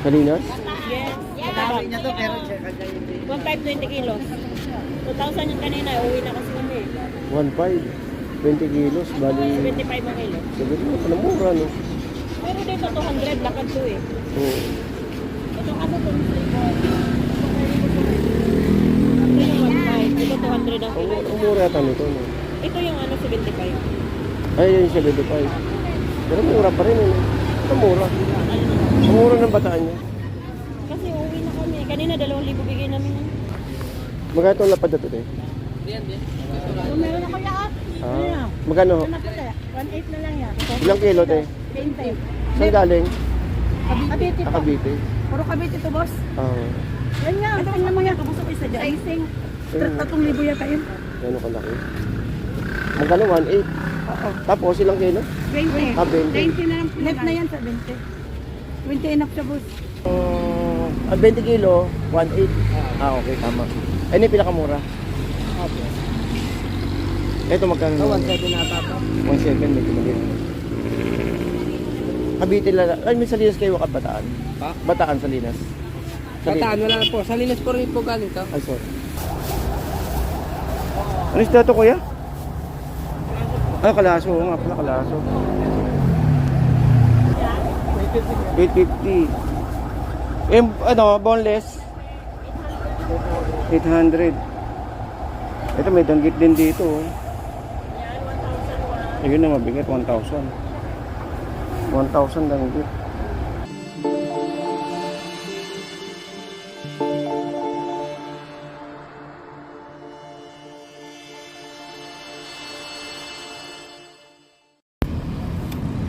Salinas? Yes. Dami niya to pero check ka niya yung 1,520 kilos. 2,000 yung kanina, uwi na kasi kami. 1.5. 20 kilos, bali. 75 ang kilo. Sabi mo, pala mura, no? Pero dito 200, lakad to eh. Oo. Ito kasi to, ito yung 1,500, ito 200 ang kilo. Ang mura yata nito, no? Ito yung 75. Ay, yun, 75. Pero mura pa rin, no? Ito mura. Ang mura ng bataan niya. Kasi uwi na kami. Kanina 2,000 bigay namin. Magkano itong lapad na ito, eh? Meron ako lahat. Magkano? 1,800 na lang yan. Ilang kilo, te? 20. Saan galing? Cavite po. Cavite. Puro Cavite to, boss. Yan nga, ang tingnan mo yan. Kabusok isa dyan. Sizing. 3,000 yata yun. Gano'n kalaki? Magkano? 1.8. Oo. Tapos, ilang kilo? 20. 20. na lang. Left na yan sa 20. 20 enough siya, boss. 20 kilo, 1.8. Okay, tama. Ay, ini pinakamura. Ito magkano? 1.7 na ata. 1.7, medyo maliit. Cavite lang. Ay, may Salinas kayo ka Bataan. Ha? Bataan, Salinas. Bataan wala na po. Salinas po rin po galing to. Ay, sorry. Ano isda ito, kuya? Ah, kalaso. Oo nga pala, kalaso. 850. Eh, ano, boneless? 800. Ito, may danggit din dito. Oh. Ayun na, mabigat. 1,000. 1,000 danggit.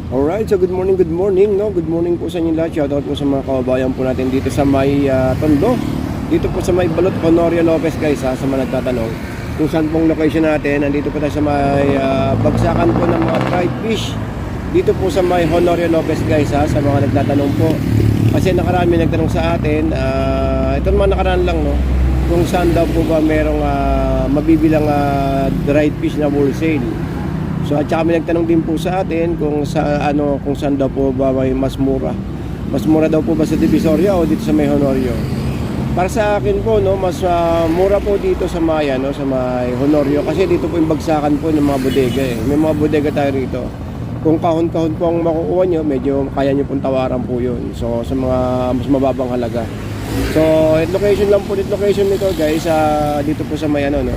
Alright, so good morning, no? Good morning po sa inyo lahat. Shoutout po sa mga kababayan po natin dito sa may Tondo. Dito po sa may Balot, Honorio Lopez, guys, ha, sa mga nagtatanong. Kung saan pong location natin, nandito po tayo sa may bagsakan po ng mga fried fish. Dito po sa may Honorio Lopez, guys, ha, sa mga nagtatanong po. Kasi nakarami nagtanong sa atin, ito naman nakaraan lang, no? Kung saan daw po ba merong mabibilang dried fish na wholesale. So at saka may nagtanong din po sa atin kung saan daw po ba may mas mura. Mas mura daw po ba sa Divisoria o dito sa may Honorio? Para sa akin po, no, mas mura po dito sa Maya, no, sa may Honorio kasi dito po yung bagsakan po ng mga bodega eh. May mga bodega tayo rito. Kung kahon-kahon po ang makukuha nyo, medyo kaya nyo pong tawaran po yun. So sa mga mas mababang halaga. So location lang po dito, location nito guys, dito po sa may no.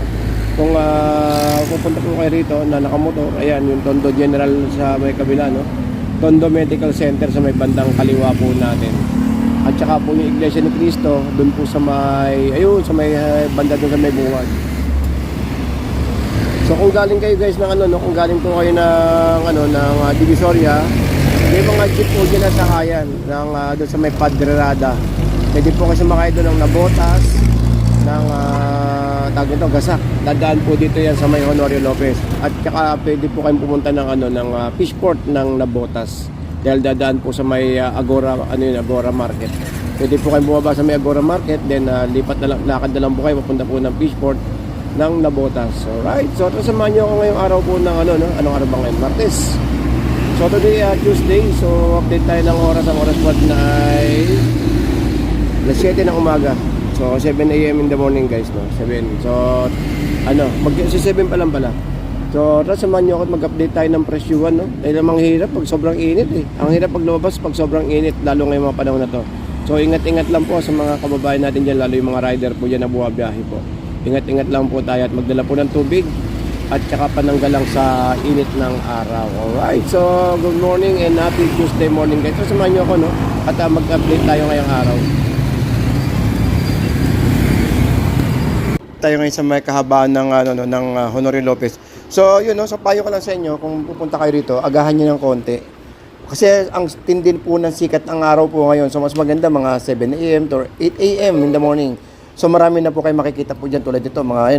Kung pupunta po kayo rito na nakamotor, ayan yung Tondo General sa may kabila, no? Tondo Medical Center sa may bandang kaliwa po natin. At saka po yung Iglesia ni Cristo doon po sa may sa may banda doon sa may bungad. So kung galing kayo guys ng kung galing po kayo ng Divisoria, may mga jeep po dyan na sakayan ng doon sa may Padrerada. Pwede po kasi makaya doon ng Nabotas, ng tawag nito, Gasak. Dadaan po dito yan sa may Honorio Lopez. At saka pwede po kayong pumunta ng Fishport ng Nabotas. Dahil dadaan po sa may Agora, Agora Market. Pwede po kayong bumaba sa may Agora Market, then lipat na lang, lakad na lang po kayo papunta po ng Fishport ng Nabotas. Alright, so samahan nyo ako ngayong araw po ng anong araw ba ngayon? Martes. So today Tuesday, so update tayo ng oras. Ang oras po na ay alas 7 ng umaga. So 7 AM in the morning guys, no? 7. So si 7 pa lang pala. So samahan nyo ako mag-update tayo ng presyuhan, no? Dahil namang hirap pag sobrang init eh. Ang hirap pag lumabas pag sobrang init, lalo ngayong mga panahon na to. So ingat-ingat lang po sa mga kababayan natin dyan, lalo yung mga rider po dyan na buwabiyahe po. Ingat-ingat lang po tayo at magdala po ng tubig at saka pananggalang sa init ng araw. Alright, so good morning and happy Tuesday morning guys. So samahan nyo ako, no? At mag-update tayo ngayong araw. Tayo ngayon sa may kahabaan ng Honorio Lopez. So yun, no, so payo ko lang sa inyo kung pupunta kayo rito, agahan niyo ng konti. Kasi ang tindi po ng sikat ng araw po ngayon. So mas maganda mga 7 AM to 8 AM in the morning. So marami na po kayo makikita po diyan tulad dito mga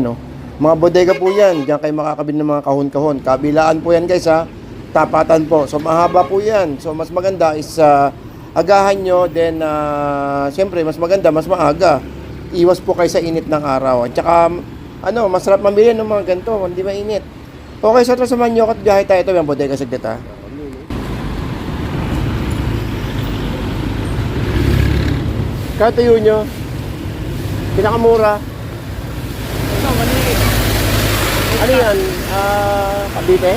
mga bodega po yan. Diyan kayo makakabili ng mga kahon-kahon. Kabilaan po yan guys, ha. Tapatan po. So mahaba po yan. So mas maganda is agahan nyo. Then siyempre mas maganda, mas maaga. Iwas po kayo sa init ng araw. At saka masarap mamili ng mga ganito, hindi mainit. Okay, so samahan nyo ako at biyahe tayo. Ito yung bodega saglit, ha. Katayo nyo. Pinakamura. Ito, maliit. Ano yan? Cavite?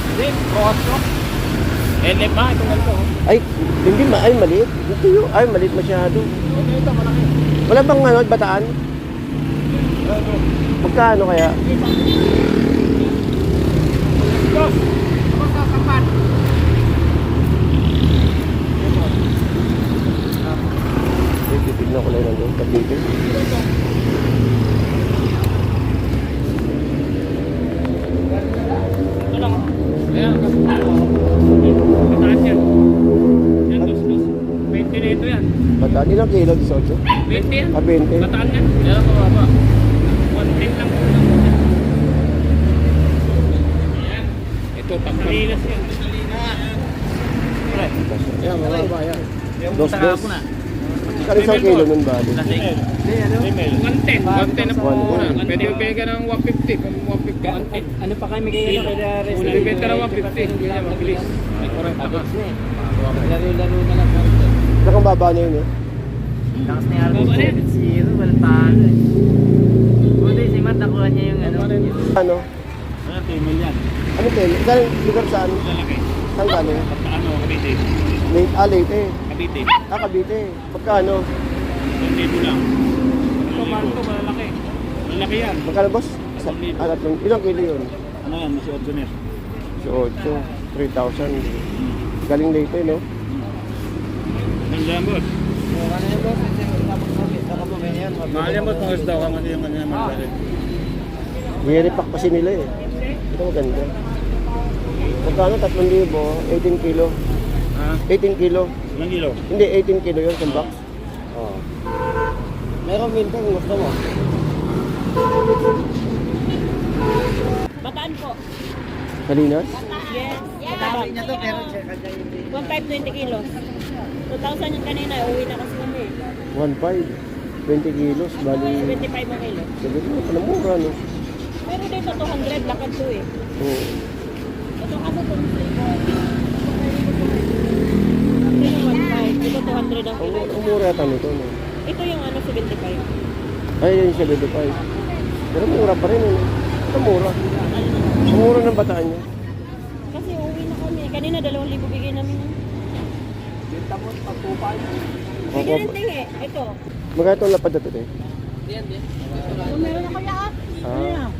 Hindi, bukas ko. LM ha, itong ganito. Ay, hindi ay maliit. Ito yun. Ay, maliit masyado. Ito, malaki. Wala bang ano, bataan? Magkano kaya? Dos. Ako sa kapat. Titignan ko lang lang doon. Cavite. Ano? Ayan, mataas yan. Yan, dos. 20 na ito yan. Bataan. Ilang kilo? 18? 20 yan. 20. Bataan yan. Yan ang mababa. 110 lang. Ayan. Ito, pangkalinas yan. Yan, mababa yan. Dos. Kano isang Email kilo mo. nun ba? Lasing. Email. 110. 110 na po muna. Pwede pega ng 150 kung 150. 110. Ano pa kami kaya kaya Kung nabibenta ng 150, ganyan, mabilis. May 40 ka. laro-laro na lang. Saan kang baba na yun eh? Lakas na yung 7-0, wala talo eh. Buti si Matt, nakuha niya yung ano. Ano? Ano, 10 million. Ano tayo? Saan lugar saan? Lalaki. Saan galing? Ano, Cavite. Late, Leyte. Cavite. Cavite. Pagkano? 1,000 lang. Ito, mahal to, malalaki. Malalaki yan. Magkano boss? Ilang kilo yun? Ano yan, si Odsoner. So, 3,000. Galing Leyte, no? Nandiyan, boss. Mahal yan, boss. Pangos daw ka man yung kanya malalaki. Nire-repack kasi nila eh. Ito maganda. Magkano? 3,000. 18 kilo. Ha? 18 kilo. Ilang kilo? Hindi, 18 kilo yun, isang box. Oo. Meron minto kung gusto mo. Bataan po. Salinas? Yes. Sabi niya to, pero check kanya yung 1,520 kilos. 2,000 yung kanina, uwi na kasi kami. 1,500. 20 kilos, bali. 75 ang kilo. Sabi ko, panamura, no? Pero dito 200, lakad to eh. Oo. Ito kasi kung ito yung 1,500, ito 200 ang kilo. Ang mura yata nito, no? Ito yung ano, 75. Ay, yun 75. Pero mura pa rin, no? Ito mura. Ang mura ng bataan niya. Kasi uwi na kami. Kanina 2,000 bigay namin. Bigyan ng tingi. Ito. Magkano itong lapad na ito, eh? Kung meron ako lahat.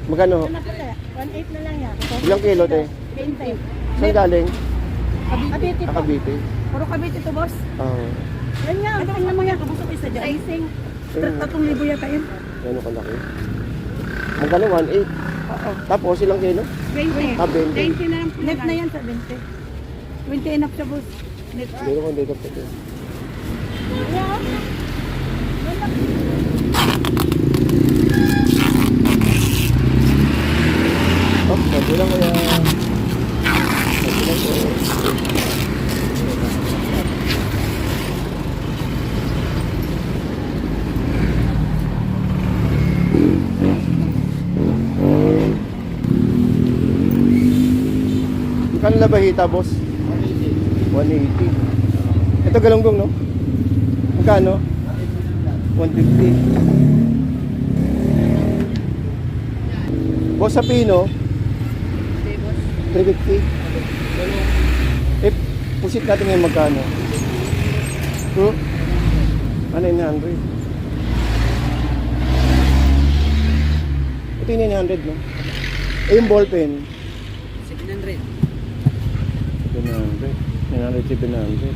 Magkano? Ano pa tayo? 1,800 na lang yan. Ilang kilo, te? 20. Saan galing? Cavite po. Cavite. Puro Cavite to, boss. Ah, Yan nga. Ang naman yan. Kabusok isa dyan. Sizing. 3,000 yata yun. gano'n kalaki. Magkano? 1,800. Oo. Tapos, ilang kilo? 20. 20. 20 na lang. Net na yan sa 20. 20 enough siya, boss. Net. Meron ko dito pa ito. Yeah. Oh, sabi lang kaya. Sabi lang ko. Magkano labahita, boss? 180. Ito galunggong, no? Magkano? 150. Boss sa pino? 350. Eh, pusit natin ngayon magkano? Ano 900? Ito yung 900, no? Eh, yung ballpen? 700. 700. 700.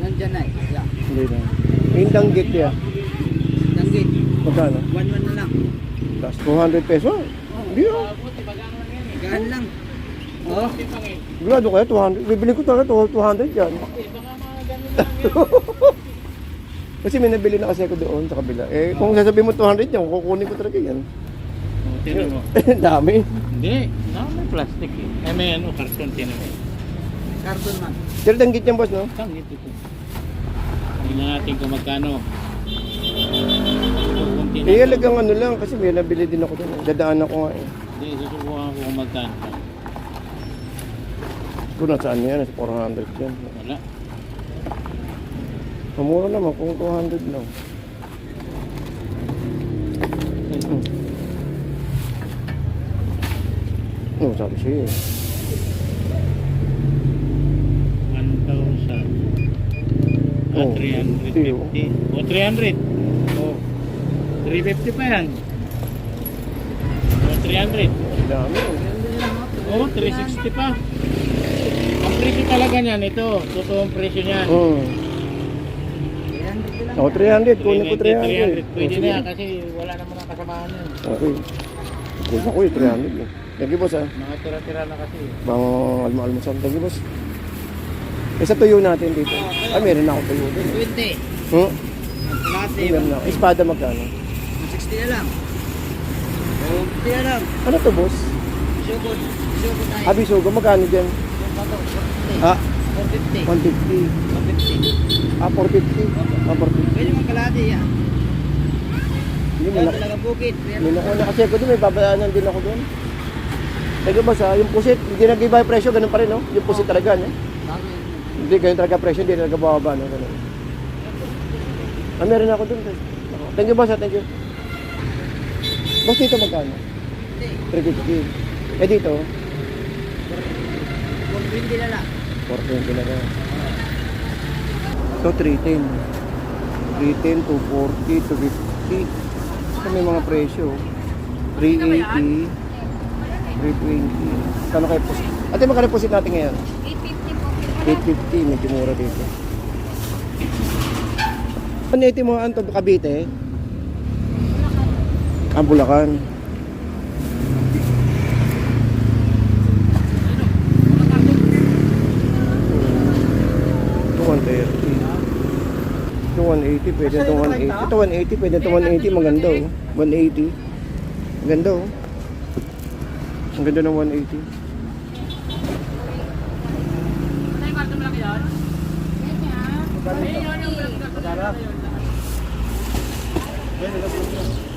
Nandiyan na eh. Yeah. Hindi na. Yung danggit niya. Danggit. Magkano? 1-1 na lang. Tapos 200 pesos. Hindi ah. Gaan lang. Oh. Glado kaya 200. Bibili ko talaga 200 yan. Kasi may nabili na kasi ako doon sa kabila. Eh, kung sasabihin mo 200 yan, kukunin ko talaga yan. Tinan mo. Dami. Hindi. May plastic eh. Eh, may ano, karton, tinan mo. Carton man. Pero danggit yan, boss, no? Tangit ito. Tingnan natin kung magkano. Eh, alagang ano lang, kasi may nabili din ako doon. Dadaan ako nga eh. Hindi, susubukan ko kung magkano. Kung nasaan yan, nasa 400 yan. Wala. Mamura naman kung 200 lang. Sabi siya eh. 1,000. Oh, 350. O, 300. Oh. 350 pa yan. O, 300. Dami. Oh, 360 pa. Ang presyo talaga niyan, ito. Totoong presyo niyan. Oh, 300. Kunin ko 300. 300. Pwede na yan kasi wala naman ang kasamaan yan. Okay. Kunin ko yung 300 eh. Thank you, boss ah. Mga tira-tira na kasi. Bang alma-almasan. Thank you, boss. Isa tuyo natin dito. Ay, meron na ako tuyo din. 20. Hmm? Klase. Meron na. Espada magkano? 60 na lang. 50 na lang. Ano to, boss? Sugod. Sugod tayo. Abisugo, magkano dyan? Ah, 450. 150. 150. Ah, 450. Ah, 450. Pwede mong kalate yan. Hindi mo Yan na. talaga bukid. Hindi na ako kasi ako doon. May babaanan din ako doon. Thank you, boss ah. Yung pusit, hindi nag-iba yung presyo. Ganun pa rin, no? Yung pusit talaga, no? Hindi, ganun talaga presyo. Hindi talaga bababa, no? Ganun. Ah, meron ako doon. Thank you, boss ah. Thank you. Boss, dito magkano? 350. Eh, dito? 420 na lang. 420 na lang. So, 310. 310, 240, 250. Ito may mga presyo. 380, 320. Kano kayo pusit? Ate, magkano pusit natin ngayon? 850 po. 850, medyo mura dito. 180 mo, Anto, Cavite? Ang Bulacan. Ito 130. Ito 180, pwede ito 180. Ito 180, pwede ito 180, maganda oh. 180. Maganda oh. Ang ganda ng 180.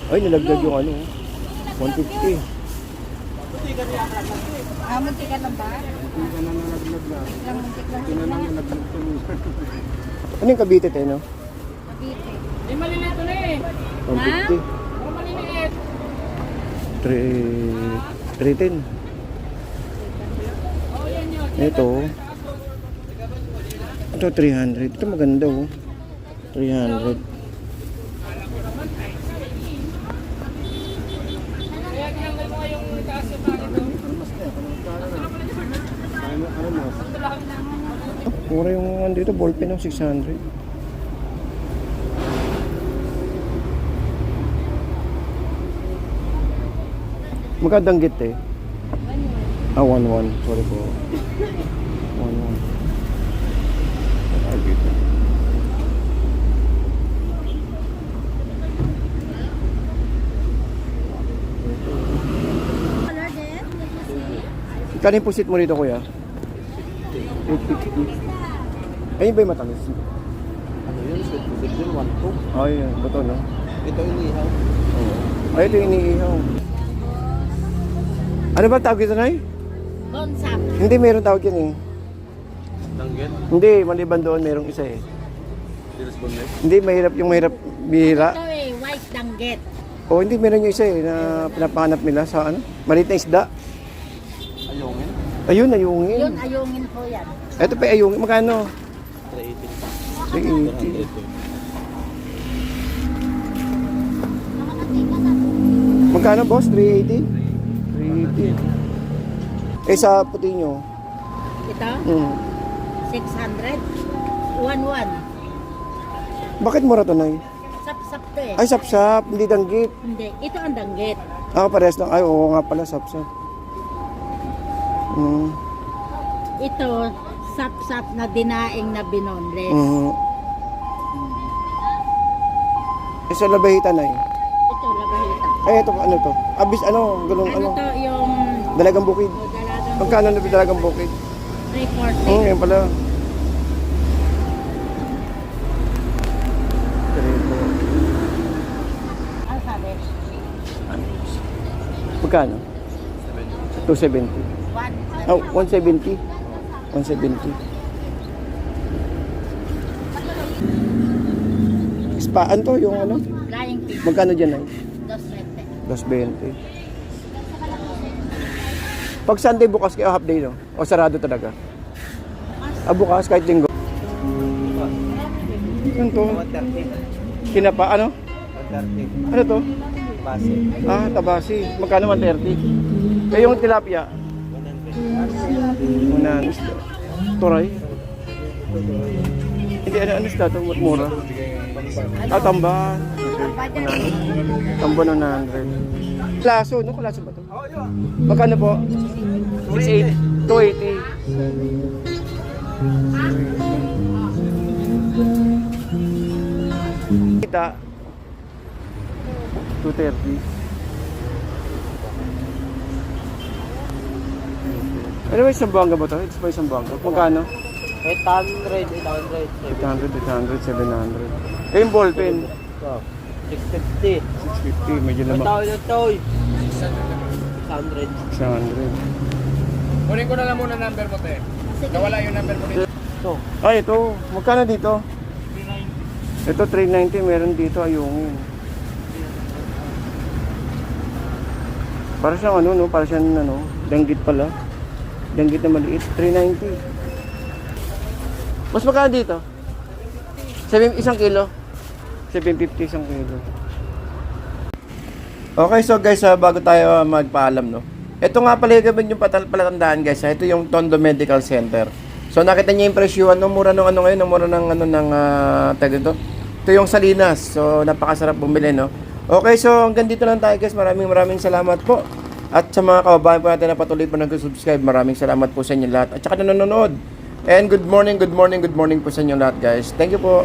Ay, nilagdag yung ano. 150. Ah, muntik ka lang ba? Lang muntik lang. Ano yung Cavite tayo, no? Cavite. Eh, malilito na eh. 150. Oh, maliliit. 310. Ito. Ito 300. Ito maganda oh. 300. Mura yung andito ballpen ng 600. Magandang git eh. Ah, 1-1. Sorry po. 1-1. Ah, dito. Color din? Kano yung pusit mo rito, kuya? 850. Ayun ba yung matamis? Ano yun? Sweet pusit yun. 1-2. Ay, buto, no? Ito yung ihaw. Oo. Ay, ito yung iniihaw. Ano ba tawag ito, Nay? Bonsap. Hindi, meron tawag yan eh. Danggit? Hindi, maliban doon, merong isa eh. Dilis bonnet? Hindi, mahirap yung mahirap bihira. Ito eh, white danggit. O hindi, meron yung isa eh, na pinapahanap nila sa ano, maliit na isda. Ayungin? Ayun, ayungin. Yun, ayungin po yan. Ito pa ayungin, magkano? 380. 380. Magkano boss? 380? 380. Eh sa puti nyo? Ito, Hmm. 600. 1-1. Bakit mura to, Nay? Sap-sap to eh. Ay, sapsap, hindi danggit. Hindi, ito ang danggit. Ah, parehas lang. Ay, oo nga pala, sapsap. Hmm. Ito, sap-sap na dinaing na binonles. Mhm. Eh, sa labahita, Nay. Ito, labahita. Ay, ito, ano to? Abis, ano, ganun, Ano ano? to, yung Dalagang bukid. dalagang Magkano na dalagang bukid? 340. Yan pala. Ang sabi? Magkano? 270. 1. Oh, 170. 170. Tinapaan to, yung ano? Flying fish. Magkano dyan ay? 220. 2.20. Pag Sunday bukas kayo, half day no? O sarado talaga? Bukas kahit linggo. Ano to? 130. Tinapa, ano? 130. Ano to? Base. Tabasi. Magkano 130? Eh yung tilapia? 100. Turay? Hindi, ano isda to? Mura. Tamban. Tamban 100. Kalaso, no? Kalaso ba to? Magkano po? 680. 280. Kita. 230. Ano ba isang bangga ba ito? Ito ba isang bangga? Magkano? 800. 800, 700. Eh yung ballpen? 650. 650, medyo Ang naman. tawag na to. 600. 600. Kunin ko na lang muna number mo, te. Nawala yung number mo dito. Ito. Ay, ito. Magkano dito? 390. Ito, 390. Meron dito, ayungin. Para siyang ano, no? Para siyang ano, danggit pala. Danggit na maliit. 390. Mas magkano dito? 1 kilo? 750 isang kilo. Okay, so guys, bago tayo magpaalam, no? Ito nga pala yung palatandaan, guys. Ito yung Tondo Medical Center. So nakita niyo yung presyuhan, no? Mura ng ano ngayon, no? Mura ng ano ng tag ito. Ito yung Salinas. So napakasarap bumili, no? Okay, so hanggang dito lang tayo, guys. Maraming salamat po. At sa mga kababayan po natin na patuloy po nag-subscribe, maraming salamat po sa inyo lahat. At saka nanonood. And good morning po sa inyo lahat, guys. Thank you po.